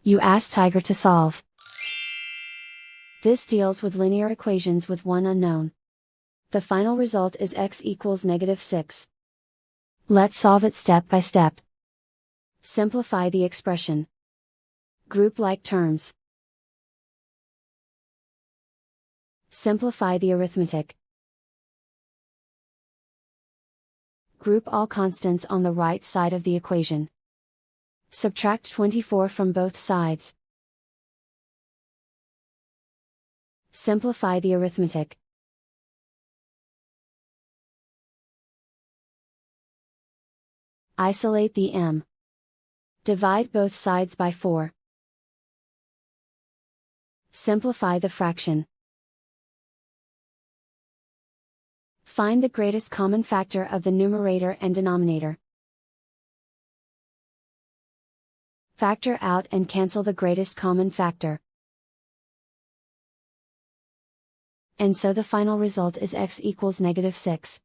You ask Tiger to solve. This deals with linear equations with one unknown. The final result is x equals -6. Let's solve it step by step. Simplify the expression. Group like terms. Simplify the arithmetic. Group all constants on the right side of the equation. Subtract 24 from both sides. Simplify the arithmetic. Isolate the m. Divide both sides by 4. Simplify the fraction. Find the greatest common factor of the numerator and denominator. Factor out and cancel the greatest common factor. And so the final result is x equals -6.